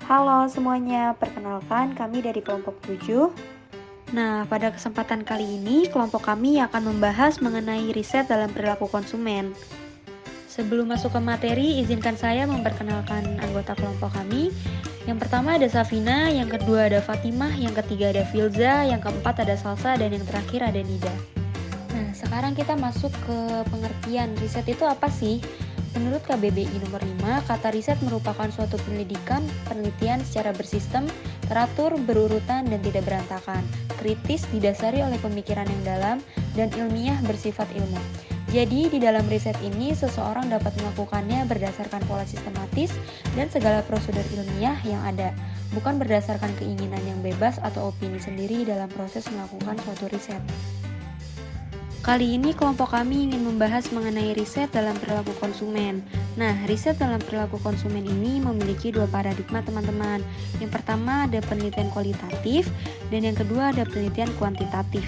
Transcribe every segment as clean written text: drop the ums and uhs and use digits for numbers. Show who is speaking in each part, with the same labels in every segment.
Speaker 1: Halo semuanya, perkenalkan kami dari kelompok 7. Nah, pada kesempatan kali ini kelompok kami akan membahas mengenai riset dalam perilaku konsumen. Sebelum masuk ke materi, izinkan saya memperkenalkan anggota kelompok kami. Yang pertama ada Safina, yang kedua ada Fatimah, yang ketiga ada Filza, yang keempat ada Salsa, dan yang terakhir ada Nida. Nah, sekarang kita masuk ke pengertian riset itu apa sih? Menurut KBBI nomor 5, kata riset merupakan suatu penelitian secara bersistem, teratur, berurutan, dan tidak berantakan, kritis, didasari oleh pemikiran yang dalam, dan ilmiah bersifat ilmu. Jadi, di dalam riset ini, seseorang dapat melakukannya berdasarkan pola sistematis dan segala prosedur ilmiah yang ada, bukan berdasarkan keinginan yang bebas atau opini sendiri dalam proses melakukan suatu riset. Kali ini kelompok kami ingin membahas mengenai riset dalam perilaku konsumen. Nah, riset dalam perilaku konsumen ini memiliki dua paradigma teman-teman. Yang pertama ada penelitian kualitatif dan yang kedua ada penelitian kuantitatif.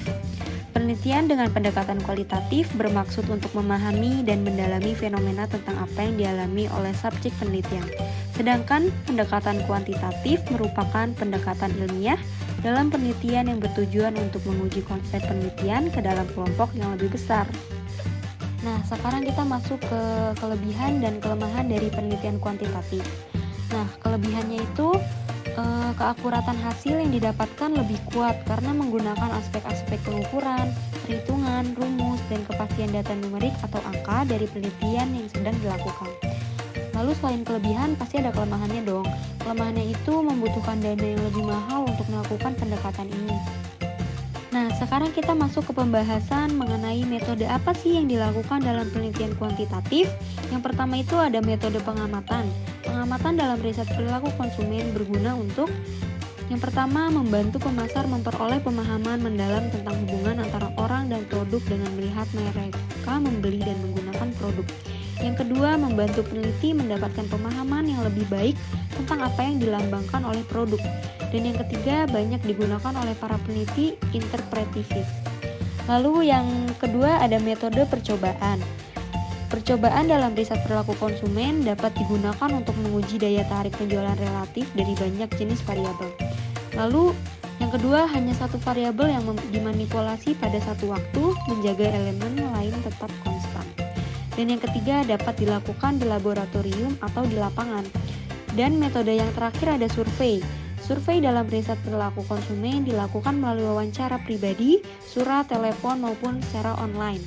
Speaker 1: Penelitian dengan pendekatan kualitatif bermaksud untuk memahami dan mendalami fenomena tentang apa yang dialami oleh subjek penelitian. Sedangkan pendekatan kuantitatif merupakan pendekatan ilmiah dalam penelitian yang bertujuan untuk menguji konsep penelitian ke dalam kelompok yang lebih besar. Nah, sekarang kita masuk ke kelebihan dan kelemahan dari penelitian kuantitatif. Nah, kelebihannya itu keakuratan hasil yang didapatkan lebih kuat karena menggunakan aspek-aspek pengukuran, perhitungan, rumus, dan kepastian data numerik atau angka dari penelitian yang sedang dilakukan. Lalu selain kelebihan, pasti ada kelemahannya dong. Kelemahannya itu membutuhkan dana yang lebih mahal untuk melakukan pendekatan ini. Nah, sekarang kita masuk ke pembahasan mengenai metode apa sih yang dilakukan dalam penelitian kuantitatif. Yang pertama itu ada metode pengamatan. Pengamatan dalam riset perilaku konsumen berguna untuk yang pertama, membantu pemasar memperoleh pemahaman mendalam tentang hubungan antara orang dan produk dengan melihat mereka membeli dan menggunakan produk. Yang kedua, membantu peneliti mendapatkan pemahaman yang lebih baik tentang apa yang dilambangkan oleh produk. Dan yang ketiga, banyak digunakan oleh para peneliti interpretatif. Lalu yang kedua ada metode percobaan. Percobaan dalam riset perilaku konsumen dapat digunakan untuk menguji daya tarik penjualan relatif dari banyak jenis variabel. Lalu yang kedua, hanya satu variabel yang dimanipulasi pada satu waktu menjaga elemen lain tetap konstan. Dan yang ketiga dapat dilakukan di laboratorium atau di lapangan. Dan metode yang terakhir ada survei. Survei dalam riset perilaku konsumen dilakukan melalui wawancara pribadi, surat, telepon, maupun secara online.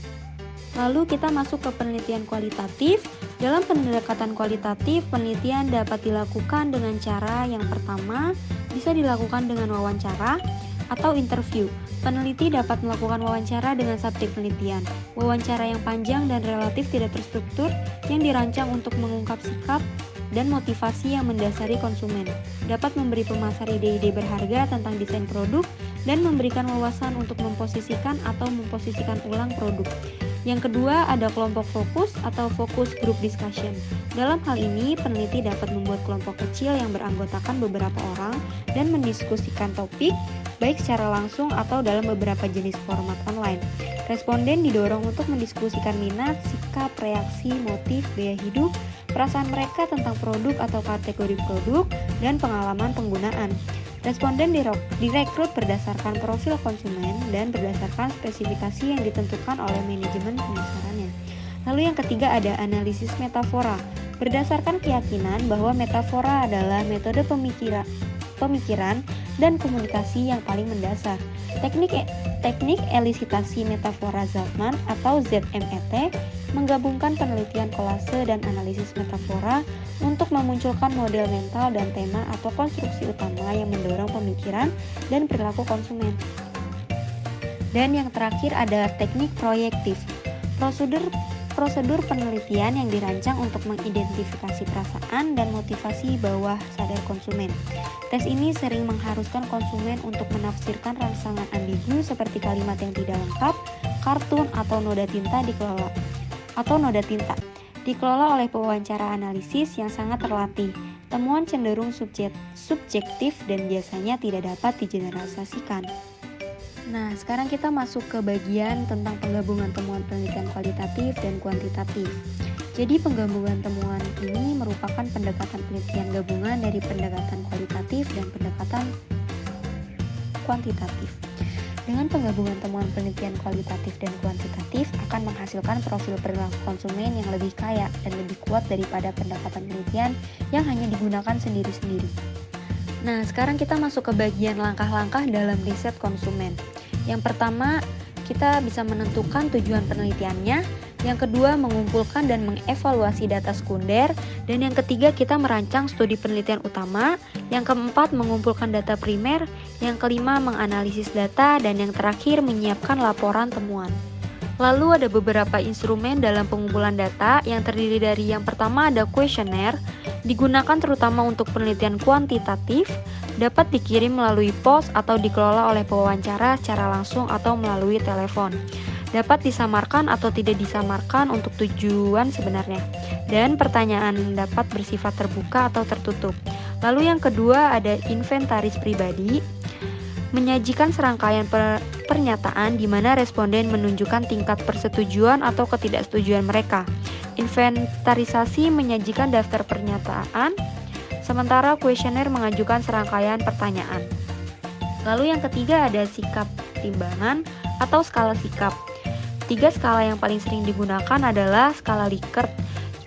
Speaker 1: Lalu kita masuk ke penelitian kualitatif. Dalam pendekatan kualitatif, penelitian dapat dilakukan dengan cara yang pertama bisa dilakukan dengan wawancara atau interview. Peneliti dapat melakukan wawancara dengan subjek penelitian. Wawancara yang panjang dan relatif tidak terstruktur yang dirancang untuk mengungkap sikap dan motivasi yang mendasari konsumen. Dapat memberi pemasar ide-ide berharga tentang desain produk dan memberikan wawasan untuk memposisikan atau memposisikan ulang produk. Yang kedua ada kelompok fokus atau focus group discussion. Dalam hal ini, peneliti dapat membuat kelompok kecil yang beranggotakan beberapa orang dan mendiskusikan topik, baik secara langsung atau dalam beberapa jenis format online. Responden didorong untuk mendiskusikan minat, sikap, reaksi, motif, gaya hidup, perasaan mereka tentang produk atau kategori produk, dan pengalaman penggunaan. Responden direkrut berdasarkan profil konsumen dan berdasarkan spesifikasi yang ditentukan oleh manajemen pemasarannya. Lalu yang ketiga ada analisis metafora. Berdasarkan keyakinan bahwa metafora adalah metode pemikiran dan komunikasi yang paling mendasar. Teknik elisitasi metafora Zalcman atau ZMET menggabungkan penelitian kolase dan analisis metafora untuk memunculkan model mental dan tema atau konstruksi utama yang mendorong pemikiran dan perilaku konsumen. Dan yang terakhir ada teknik proyektif. Prosedur penelitian yang dirancang untuk mengidentifikasi perasaan dan motivasi bawah sadar konsumen. Tes ini sering mengharuskan konsumen untuk menafsirkan rangsangan ambigu seperti kalimat yang tidak lengkap, kartun atau noda tinta dikelola oleh pewawancara analisis yang sangat terlatih. Temuan cenderung subjektif dan biasanya tidak dapat digeneralisasikan. Nah, sekarang kita masuk ke bagian tentang penggabungan temuan penelitian kualitatif dan kuantitatif. Jadi penggabungan temuan ini merupakan pendekatan penelitian gabungan dari pendekatan kualitatif dan pendekatan kuantitatif. Dengan penggabungan temuan penelitian kualitatif dan kuantitatif akan menghasilkan profil perilaku konsumen yang lebih kaya dan lebih kuat daripada pendekatan penelitian yang hanya digunakan sendiri-sendiri. Nah, sekarang kita masuk ke bagian langkah-langkah dalam riset konsumen. Yang pertama, kita bisa menentukan tujuan penelitiannya. Yang kedua, mengumpulkan dan mengevaluasi data sekunder. Dan yang ketiga, kita merancang studi penelitian utama. Yang keempat, mengumpulkan data primer. Yang kelima, menganalisis data. Dan yang terakhir, menyiapkan laporan temuan. Lalu ada beberapa instrumen dalam pengumpulan data yang terdiri dari yang pertama ada kuesioner, digunakan terutama untuk penelitian kuantitatif, dapat dikirim melalui pos atau dikelola oleh pewawancara secara langsung atau melalui telepon. Dapat disamarkan atau tidak disamarkan untuk tujuan sebenarnya. Dan pertanyaan dapat bersifat terbuka atau tertutup. Lalu yang kedua ada inventaris pribadi, menyajikan serangkaian pernyataan di mana responden menunjukkan tingkat persetujuan atau ketidaksetujuan mereka. Inventarisasi menyajikan daftar pernyataan, sementara kuesioner mengajukan serangkaian pertanyaan. Lalu yang ketiga ada sikap timbangan atau skala sikap. 3 skala yang paling sering digunakan adalah skala Likert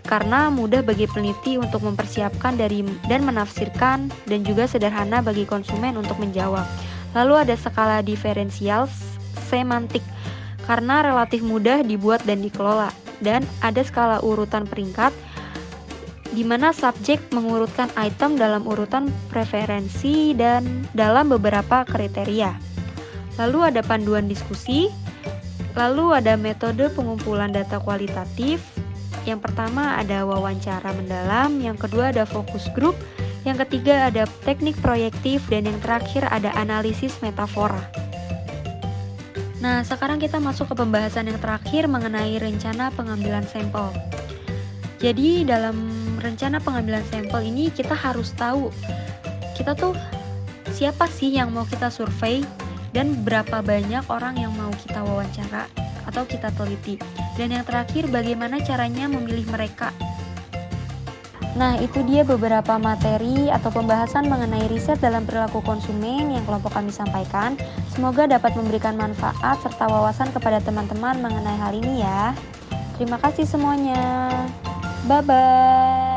Speaker 1: karena mudah bagi peneliti untuk mempersiapkan dan menafsirkan dan juga sederhana bagi konsumen untuk menjawab. Lalu ada skala diferensial semantik karena relatif mudah dibuat dan dikelola. Dan ada skala urutan peringkat di mana subjek mengurutkan item dalam urutan preferensi dan dalam beberapa kriteria. Lalu ada panduan diskusi. Lalu ada metode pengumpulan data kualitatif. Yang pertama ada wawancara mendalam, yang kedua ada fokus group, yang ketiga ada teknik proyektif, dan yang terakhir ada analisis metafora. Nah, sekarang kita masuk ke pembahasan yang terakhir mengenai rencana pengambilan sampel. Jadi dalam rencana pengambilan sampel ini kita harus tahu kita tuh siapa sih yang mau kita survei dan berapa banyak orang yang mau kita wawancara atau kita teliti. Dan yang terakhir, bagaimana caranya memilih mereka. Nah, itu dia beberapa materi atau pembahasan mengenai riset dalam perilaku konsumen yang kelompok kami sampaikan. Semoga dapat memberikan manfaat serta wawasan kepada teman-teman mengenai hal ini ya. Terima kasih semuanya. Bye-bye.